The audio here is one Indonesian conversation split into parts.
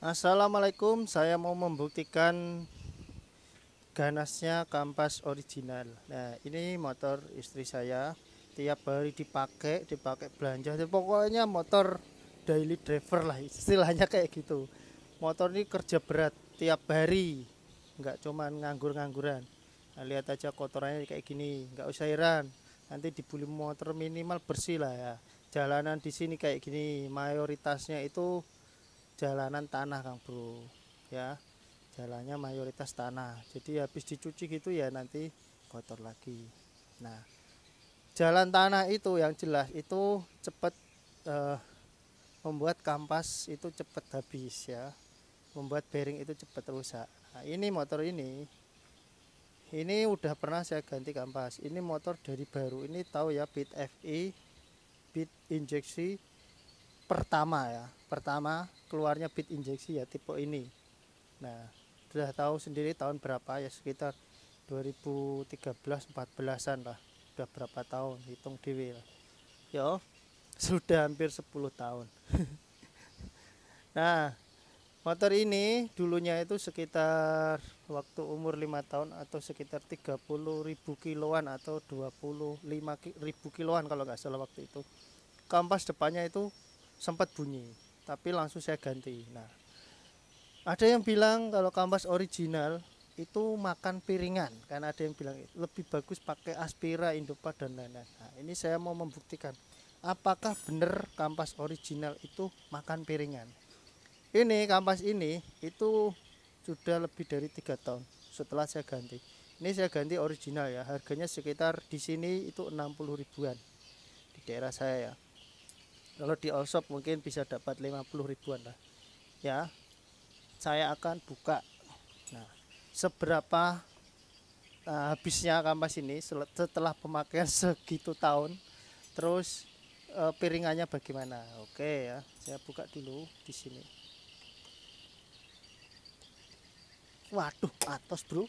Assalamualaikum, saya mau membuktikan ganasnya kampas original. Nah, ini motor istri saya. Tiap hari dipakai belanja. Pokoknya motor daily driver lah, istilahnya kayak gitu. Motor ini kerja berat tiap hari, nggak cuma nganggur-ngangguran. Nah, lihat aja kotorannya kayak gini, nggak usah heran. Nanti dibeli motor minimal bersih lah ya. Jalanan di sini kayak gini, mayoritasnya itu jalanan tanah Kang Bro, ya jalannya mayoritas tanah, jadi habis dicuci gitu ya nanti kotor lagi. Nah, jalan tanah itu yang jelas itu cepat eh, membuat kampas itu cepat habis ya, membuat bearing itu cepat rusak. Nah, ini motor ini udah pernah saya ganti kampas. Ini motor dari baru, ini tahu ya, bit FI, bit injeksi pertama ya, pertama keluarnya bit injeksi ya tipe ini. Nah, sudah tahu sendiri tahun berapa ya, sekitar 2013 14-an lah. Sudah berapa tahun, hitung dewi lah. Yo, sudah hampir 10 tahun. Nah, motor ini dulunya itu sekitar waktu umur 5 tahun atau sekitar 30.000 kiloan atau 25.000 kiloan kalau nggak salah waktu itu. Kampas depannya itu sempat bunyi, tapi langsung saya ganti. Nah, ada yang bilang kalau kampas original itu makan piringan, karena ada yang bilang lebih bagus pakai Aspira, Indopa dan lain-lain. Nah, ini saya mau membuktikan apakah benar kampas original itu makan piringan. Ini kampas ini itu sudah lebih dari 3 tahun setelah saya ganti. Ini saya ganti original ya, harganya sekitar di sini itu 60 ribuan di daerah saya ya. Kalau di all shop mungkin bisa dapat 50 ribuan lah ya. Saya akan buka. Nah, seberapa habisnya kampas ini setelah pemakaian segitu tahun, terus piringannya bagaimana? Oke ya, saya buka dulu di sini. Waduh, atos bro.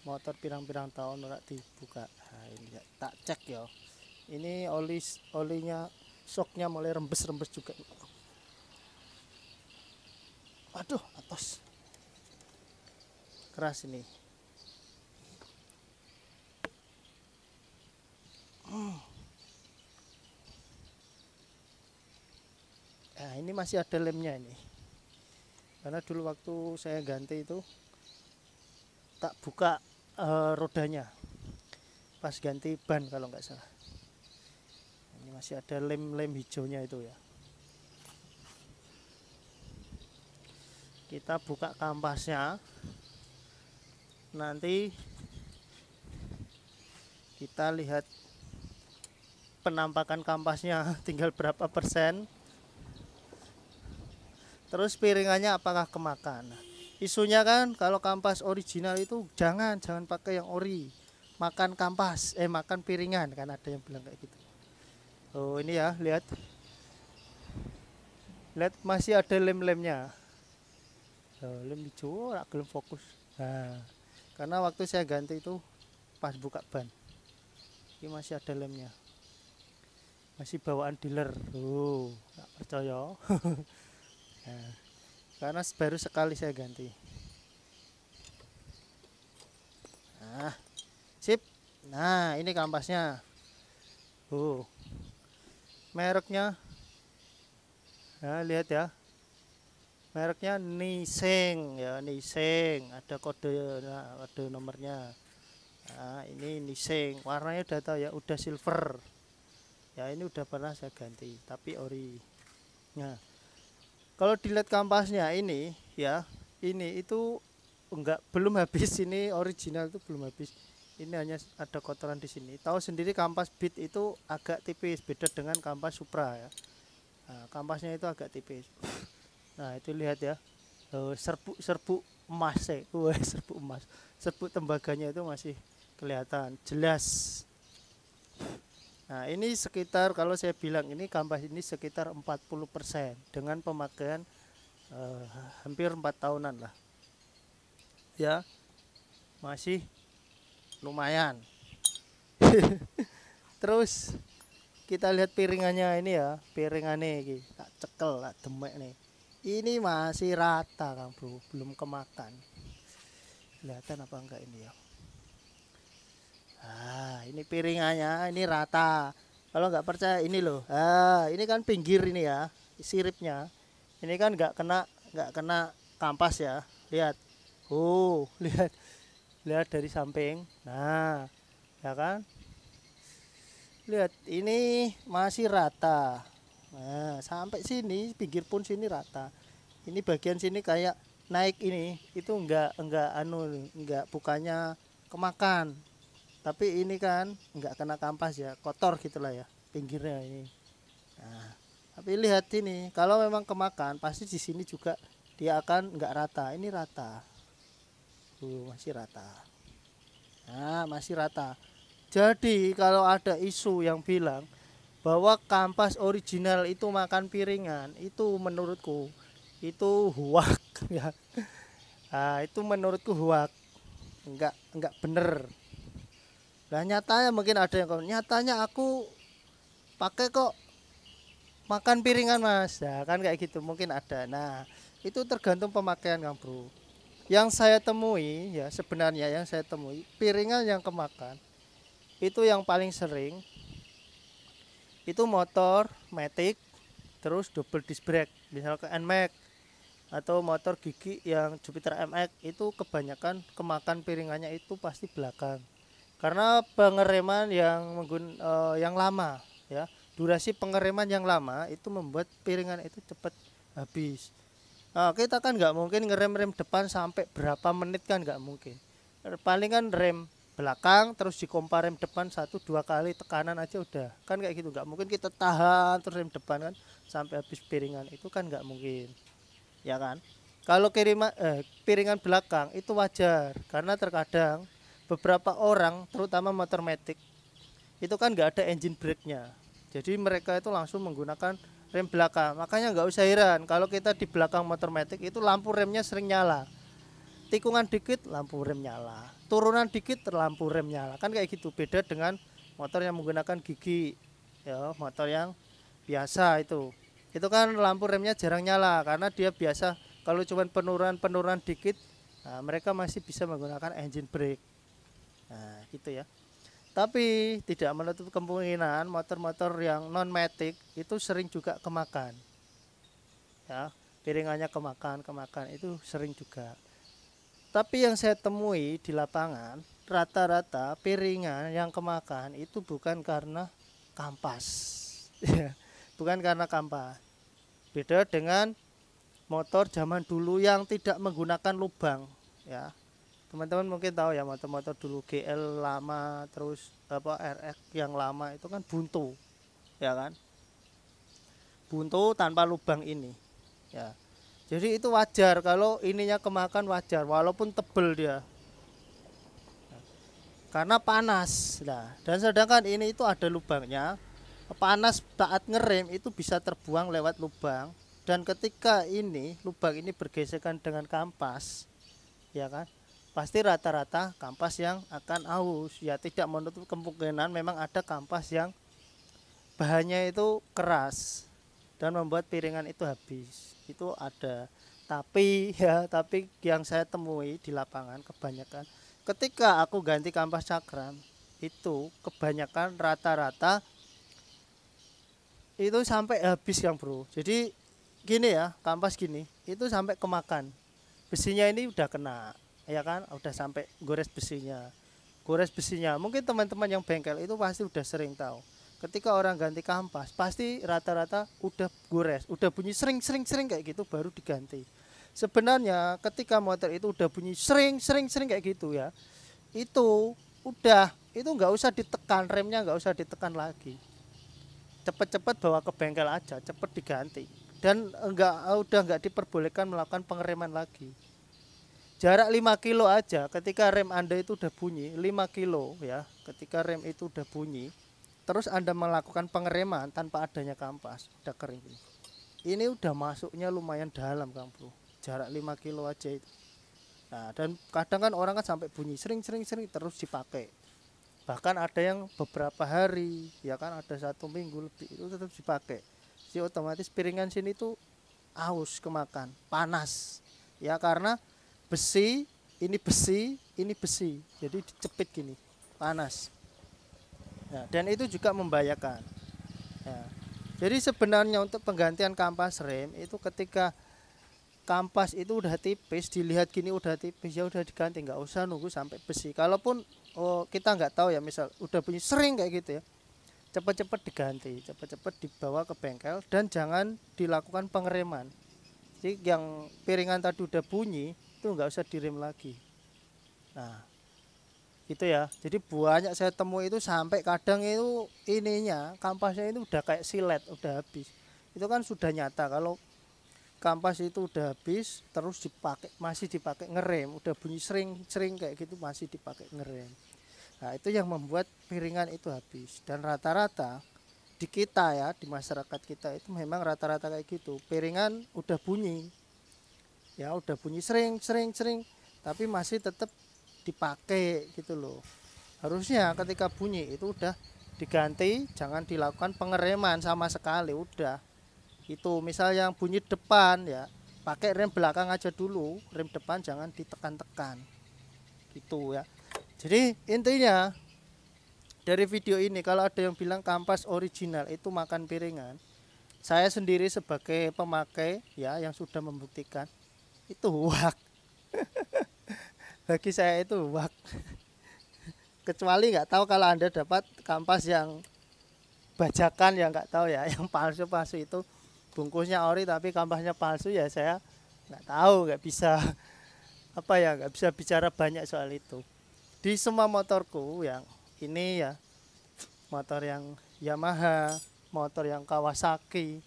Motor pirang-pirang tahun ora dibuka. Nah, ini ya, tak cek ya. Ini olinya, shocknya mulai rembes-rembes juga. Waduh, atos. Keras ini. Nah, ini masih ada lemnya ini. Karena dulu waktu saya ganti itu tak buka rodanya pas ganti ban kalau nggak salah. Ini masih ada lem-lem hijaunya itu ya. Kita buka kampasnya, nanti kita lihat penampakan kampasnya tinggal berapa persen, terus piringannya apakah kemakan. Nah, isunya kan kalau kampas original itu jangan pakai yang ori, makan kampas, makan piringan, kan ada yang bilang kayak gitu. Oh ini ya, lihat lihat masih ada lem-lemnya. Oh, lem hijau nggak belum fokus. Nah, karena waktu saya ganti itu pas buka ban, ini masih ada lemnya, masih bawaan dealer. Oh nggak percaya. Nah, karena baru sekali saya ganti. Nah, sip. Nah, ini kampasnya. Oh, mereknya. Nah, lihat ya. Mereknya Niseng ya, Niseng. Ada kode, nah, kode nomornya. Nah, ini Niseng. Warnanya udah tahu ya, udah silver. Ya, ini udah pernah saya ganti, tapi ori. Nah, kalau dilihat kampasnya ini ya, ini itu enggak, belum habis. Ini original itu belum habis. Ini hanya ada kotoran di sini. Tahu sendiri kampas Beat itu agak tipis, beda dengan kampas Supra ya. Nah, kampasnya itu agak tipis. Nah, itu lihat ya. Serbuk emas ya. Wah, serbuk emas. Serbuk tembaganya itu masih kelihatan jelas. Nah, ini sekitar, kalau saya bilang ini kampas ini sekitar 40% dengan pemakaian eh, hampir 4 tahunan lah. Ya, masih lumayan. Terus kita lihat piringannya ini ya, piringannya ini tak cekel, tak demek nih. Ini masih rata Kang Bro, belum kemakan. Kelihatan apa enggak ini ya? Ini piringannya, ini rata. Kalau nggak percaya ini loh. Ini kan pinggir ini ya, siripnya. Ini kan nggak kena kampas ya. Lihat. Lihat, lihat dari samping. Nah, ya kan? Lihat, ini masih rata. Nah, sampai sini, pinggir pun sini rata. Ini bagian sini kayak naik ini, itu enggak anu, enggak bukannya kemakan. Tapi ini kan enggak kena kampas ya, kotor gitulah ya pinggirnya ini. Nah, tapi lihat ini, kalau memang kemakan pasti di sini juga dia akan enggak rata. Ini rata. Masih rata. Nah, masih rata. Jadi kalau ada isu yang bilang bahwa kampas original itu makan piringan, itu menurutku itu huak ya. Itu menurutku huak, enggak bener. Nah nyatanya mungkin ada yang komen, nyatanya aku pakai kok makan piringan mas, ya kan kayak gitu mungkin ada. Nah itu tergantung pemakaian Kang Bro. Yang saya temui ya, sebenarnya yang saya temui piringan yang kemakan itu yang paling sering itu motor Matic terus double disc brake, misalnya NMAX atau motor gigi yang Jupiter MX, itu kebanyakan kemakan piringannya itu pasti belakang. Karena pengereman yang lama ya, durasi pengereman yang lama itu membuat piringan itu cepat habis. Nah, kita kan nggak mungkin ngerem depan sampai berapa menit, kan nggak mungkin. Paling kan rem belakang terus dikompar rem depan 1-2 kali tekanan aja udah, kan kayak gitu. Nggak mungkin kita tahan terus rem depan kan sampai habis piringan, itu kan nggak mungkin, ya kan. Kalau piringan belakang itu wajar, karena terkadang beberapa orang terutama motor matic itu kan nggak ada engine brake-nya, jadi mereka itu langsung menggunakan rem belakang. Makanya nggak usah heran kalau kita di belakang motor matic itu lampu remnya sering nyala, tikungan dikit lampu rem nyala, turunan dikit lampu rem nyala, kan kayak gitu. Beda dengan motor yang menggunakan gigi ya, motor yang biasa itu kan lampu remnya jarang nyala karena dia biasa kalau cuma penurunan dikit. Nah, mereka masih bisa menggunakan engine brake. Nah gitu ya. Tapi tidak menutup kemungkinan motor-motor yang non matic itu sering juga kemakan ya, piringannya kemakan itu sering juga. Tapi yang saya temui di lapangan rata-rata piringan yang kemakan itu bukan karena kampas ya, bukan karena kampas. Beda dengan motor zaman dulu yang tidak menggunakan lubang ya. Teman-teman mungkin tahu ya, motor-motor dulu GL lama terus RX yang lama itu kan buntu, ya kan, buntu tanpa lubang ini ya. Jadi itu wajar kalau ininya kemakan, wajar walaupun tebel dia karena panas. Nah, dan sedangkan ini itu ada lubangnya, panas saat ngerem itu bisa terbuang lewat lubang, dan ketika ini lubang ini bergesekan dengan kampas, ya kan, pasti rata-rata kampas yang akan aus ya. Tidak menutup kemungkinan memang ada kampas yang bahannya itu keras dan membuat piringan itu habis, itu ada. Tapi ya, tapi yang saya temui di lapangan kebanyakan ketika aku ganti kampas cakram itu kebanyakan rata-rata itu sampai habis Kang Bro. Jadi gini ya, kampas gini itu sampai kemakan, besinya ini udah kena, ya kan, udah sampai gores besinya. Mungkin teman-teman yang bengkel itu pasti udah sering tahu, ketika orang ganti kampas pasti rata-rata udah gores, udah bunyi sering sering sering kayak gitu baru diganti. Sebenarnya ketika motor itu udah bunyi sering sering sering kayak gitu ya, itu udah, itu nggak usah ditekan remnya, nggak usah ditekan lagi, cepet-cepet bawa ke bengkel aja, cepet diganti, dan udah nggak diperbolehkan melakukan pengereman lagi. Jarak 5 kilo aja ketika rem Anda itu udah bunyi 5 kilo ya, ketika rem itu udah bunyi terus Anda melakukan pengereman tanpa adanya kampas, udah kering ini udah masuknya lumayan dalam Kang Bro, jarak 5 kilo aja itu. Nah, dan kadang kan orang kan sampai bunyi sering sering sering terus dipakai, bahkan ada yang beberapa hari, ya kan, ada 1 minggu lebih itu tetap dipakai. Jadi otomatis piringan sini tuh aus kemakan, panas. Ya karena besi, ini besi. Jadi dicepit gini, panas. Ya, dan itu juga membahayakan. Ya. Jadi sebenarnya untuk penggantian kampas rem itu ketika kampas itu udah tipis, dilihat gini udah tipis, ya udah diganti, nggak usah nunggu sampai besi. Kalaupun kita nggak tahu ya, misal udah bunyi sering kayak gitu ya, cepat-cepat diganti, cepat-cepat dibawa ke bengkel dan jangan dilakukan pengereman. Jadi yang piringan tadi udah bunyi itu nggak usah direm lagi. Nah gitu ya, jadi banyak saya temui itu sampai kadang itu ininya kampasnya itu udah kayak silet, udah habis. Itu kan sudah nyata kalau kampas itu udah habis terus dipakai, masih dipakai ngerem, udah bunyi sering kayak gitu masih dipakai ngerem. Nah itu yang membuat piringan itu habis. Dan rata-rata di kita ya, di masyarakat kita itu memang rata-rata kayak gitu, piringan udah bunyi ya, udah bunyi sering tapi masih tetap dipakai gitu loh. Harusnya ketika bunyi itu udah diganti, jangan dilakukan pengereman sama sekali, udah itu. Misal yang bunyi depan ya, pakai rem belakang aja dulu, rem depan jangan ditekan-tekan gitu ya. Jadi intinya dari video ini, kalau ada yang bilang kampas original itu makan piringan, saya sendiri sebagai pemakai ya yang sudah membuktikan itu hoax. Bagi saya itu hoax. Kecuali nggak tahu kalau Anda dapat kampas yang bajakan, ya nggak tahu ya, yang palsu itu bungkusnya ori tapi kampasnya palsu, ya saya nggak tahu, nggak bisa apa ya, nggak bisa bicara banyak soal itu. Di semua motorku yang ini ya, motor yang Yamaha, motor yang Kawasaki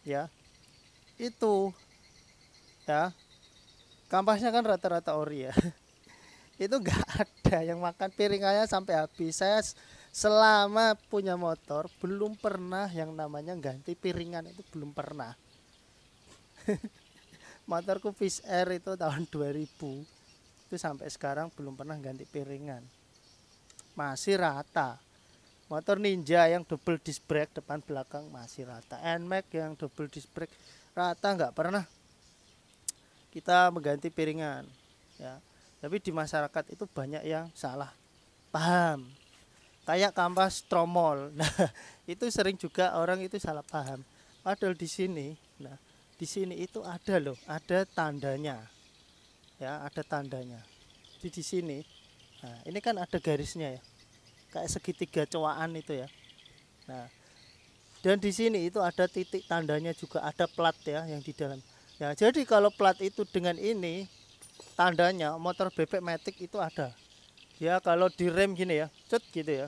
ya, itu ya kampasnya kan rata-rata ori ya. Itu nggak ada yang makan piringannya sampai habis. Saya selama punya motor belum pernah yang namanya ganti piringan, itu belum pernah. Motorku Fish Air itu tahun 2000 itu sampai sekarang belum pernah ganti piringan, masih rata. Motor Ninja yang double disc brake depan belakang masih rata. NMAX yang double disc brake rata, nggak pernah kita mengganti piringan ya. Tapi di masyarakat itu banyak yang salah paham, kayak kampas tromol. Nah itu sering juga orang itu salah paham, padahal di sini, nah di sini itu ada loh, ada tandanya ya, ada tandanya di sini. Nah ini kan ada garisnya ya, kayak segitiga cowaan itu ya. Nah dan di sini itu ada titik tandanya juga, ada plat ya yang di dalam ya. Jadi kalau plat itu dengan ini tandanya, motor bebek matic itu ada ya. Kalau direm gini ya, cet gitu ya,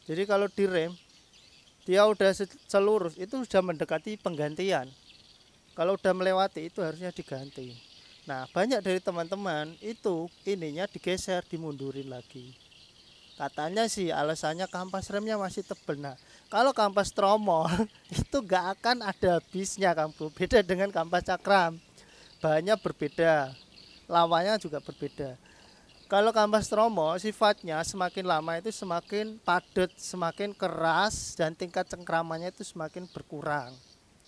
jadi kalau direm dia udah selurus itu sudah mendekati penggantian. Kalau udah melewati itu harusnya diganti. Nah banyak dari teman-teman itu ininya digeser, dimundurin lagi. Katanya sih alasannya kampas remnya masih tebel. Nah kalau kampas tromol itu gak akan ada habisnya kamu. Beda dengan kampas cakram, bahannya berbeda, lawannya juga berbeda. Kalau kampas tromol sifatnya semakin lama itu semakin padat, semakin keras, dan tingkat cengkramannya itu semakin berkurang.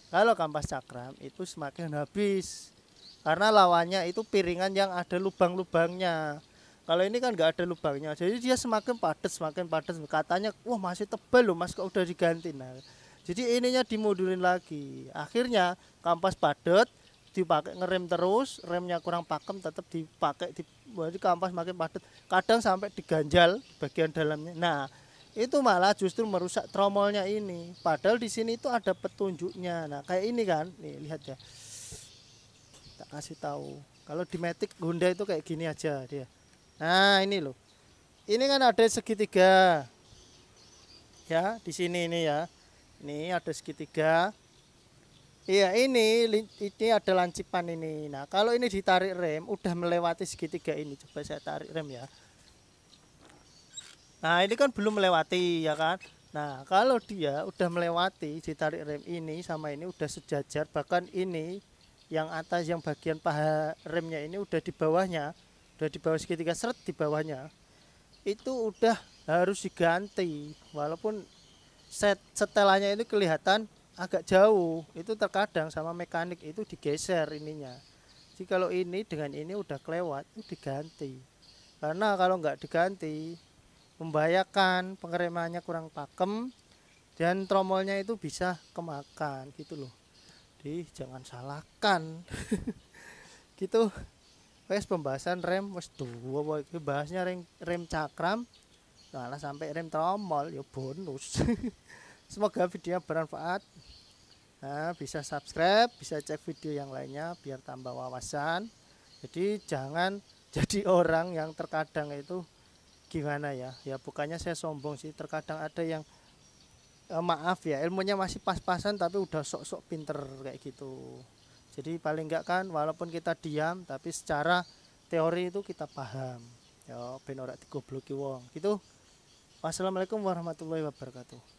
Kalau kampas cakram itu semakin habis, karena lawannya itu piringan yang ada lubang-lubangnya. Kalau ini kan nggak ada lubangnya, jadi dia semakin padat, semakin padat. Katanya, wah masih tebal loh mas, kok udah diganti. Nah, jadi ininya dimundurin lagi. Akhirnya kampas padat dipakai ngerem terus, remnya kurang pakem tetap dipakai, jadi kampas makin padat. Kadang sampai diganjal bagian dalamnya. Nah, itu malah justru merusak tromolnya ini. Padahal di sini itu ada petunjuknya. Nah, kayak ini kan, nih lihat ya. Tak kasih tahu. Kalau di Matic Honda itu kayak gini aja dia. Nah ini loh, ini kan ada segitiga ya di sini ini ya, ini ada segitiga. Iya ini ada lancipan ini. Nah kalau ini ditarik rem udah melewati segitiga ini, coba saya tarik rem ya. Nah ini kan belum melewati ya kan. Nah kalau dia udah melewati, ditarik rem ini sama ini udah sejajar, bahkan ini yang atas, yang bagian paha remnya ini udah di bawahnya, udah di bawah segitiga, seret di bawahnya, itu udah harus diganti. Walaupun setelannya itu kelihatan agak jauh itu terkadang sama mekanik itu digeser ininya. Jadi kalau ini dengan ini udah kelewat itu diganti, karena kalau nggak diganti membahayakan, pengeremannya kurang pakem dan tromolnya itu bisa kemakan gitu loh. Jadi jangan salahkan. Gitu. Wes pembahasan rem wes dua boy, bahasnya rem cakram malah sampai rem tromol ya bonus. Semoga video bermanfaat. Nah, bisa subscribe, bisa cek video yang lainnya biar tambah wawasan. Jadi jangan jadi orang yang terkadang itu gimana ya? Ya bukannya saya sombong sih, terkadang ada yang maaf ya, ilmunya masih pas-pasan tapi udah sok-sok pinter kayak gitu. Jadi paling enggak kan walaupun kita diam tapi secara teori itu kita paham. Ya ben ora digobloki wong. Gitu. Wassalamualaikum warahmatullahi wabarakatuh.